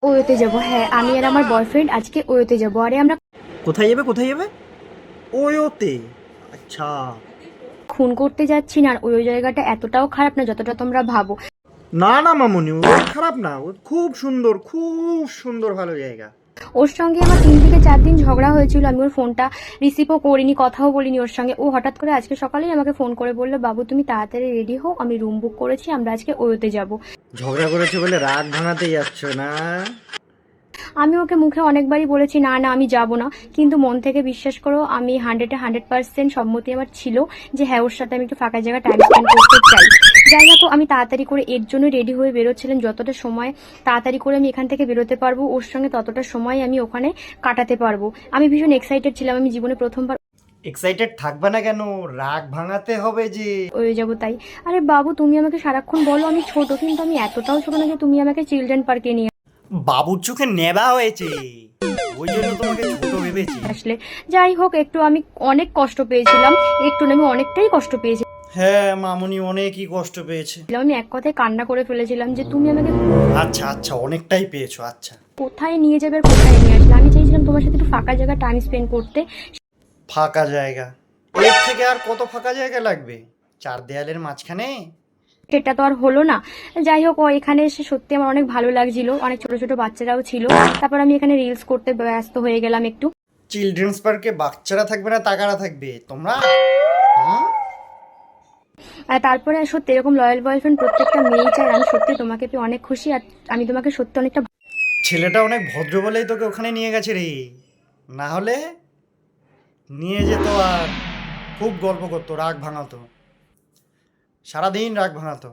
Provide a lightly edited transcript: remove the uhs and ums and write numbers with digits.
ওয়োতে যাব। হ্যাঁ, আমি আর আমার বয়ফ্রেন্ড আজকে ওয়োতে যাব। আরে আমরা কোথায় যাবে কোথায় যাবে? ওয়োতে? আচ্ছা। খুন করতে যাচ্ছি না। আর ওই জায়গাটা এতটাও খারাপ না যতটা তোমরা ভাবো। না না মামুনি, ও খারাপ না, ও খুব সুন্দর, খুব সুন্দর, ভালো জায়গা। ওর সঙ্গে আমার 3 থেকে 4 দিন ঝগড়া হয়েছিল। আমি ওর ফোনটা রিসিভও করিনি, কথাও বলিনি ওর সঙ্গে। ও হঠাৎ করে আজকে সকালেই আমাকে ফোন করে বললো, বাবু তুমি তাড়াতাড়ি রেডি হও, আমি রুম বুক করেছি, আমরা আজকে ওয়োতে যাব। ঝগড়া করেছে বলে রাগ ভাঙাতে যাচ্ছ না? আমি ওকে মুখে অনেকবারই বলেছি না না আমি যাব না, কিন্তু মন থেকে বিশ্বাস করো আমি 100% সম্মতি আমার ছিল যে হ্যাঁ ওর সাথে আমি একটু ফাঁকা জায়গা টাইম স্পেন্ড করতে চাই। যাই হোক, আমি তাড়াতাড়ি করে এর জন্য রেডি হয়ে বেরোচ্ছিলাম, যতটা সময় তাড়াতাড়ি করে আমি এখান থেকে বেরোতে পারবো ওর সঙ্গে ততটা সময় আমি ওখানে কাটাতে পারবো। আমি ভীষণ এক্সাইটেড ছিলাম, আমি জীবনে প্রথমবার এক্সাইটেড থাকবে না কেন? রাগ ভাঙাতে হবে যে। হয়ে যাবো তাই। আরে বাবু তুমি আমাকে সারাক্ষণ বলো আমি ছোট, কিন্তু আমি এতটাও ছোট না যে তুমি আমাকে চিলড্রেন পার্কে নিয়ে বাবুর চোখে নেবা হয়েছে, ওই জন্য তোমাকে ছোট ভেবেছি। আসলে। যাই হোক, একটু আমি অনেক কষ্ট পেয়েছিলাম, একটু না আমি অনেকটাই কষ্ট পেয়েছিলাম। হ্যাঁ মামুনি অনেকই কষ্ট পেয়েছে। আমি এক কথায় কান্না করে ফেলেছিলাম যে তুমি আমাকে আচ্ছা আচ্ছা, অনেকটাই পেয়েছো, আচ্ছা। কোথায় নিয়ে যাবে আর কোথায় নিয়ে আসলে। আমি চাইছিলাম তোমার সাথে একটু ফাঁকা জায়গা টাইম স্পেন্ড করতে। ফাঁকা জায়গা? এর থেকে আর কত ফাঁকা জায়গা লাগবে? চার দেয়ালের মাঝখানে? সেটা তো আর হলো না। যাই হোক, ও এখানে এসে সত্যি আমার অনেক ভালো লাগছিল, অনেক ছোট ছোট বাচ্চারাও ছিল। তারপর আমি এখানে রিলস করতে ব্যস্ত হয়ে গেলাম একটু। চিলড্রেন্স পার্কে বাচ্চারা থাকবে না টাকারা থাকবে তোমরা? হ্যাঁ? আর তারপরে সত্যি এরকম লয়াল বয়ফ্রেন্ড প্রত্যেকটা মেয়েই চায়। আমি সত্যি তোমাকে পেয়ে অনেক খুশি, আর আমি তোমাকে সত্যি অনেকটা ছেলেটা অনেক ভদ্র বলেই তোকে ওখানে নিয়ে গেছে রে, না হলে নিয়ে যেত আর খুব গল্প করতো, রাগ ভাঙাতো, সারাদিন রাগ ভাঙাতো।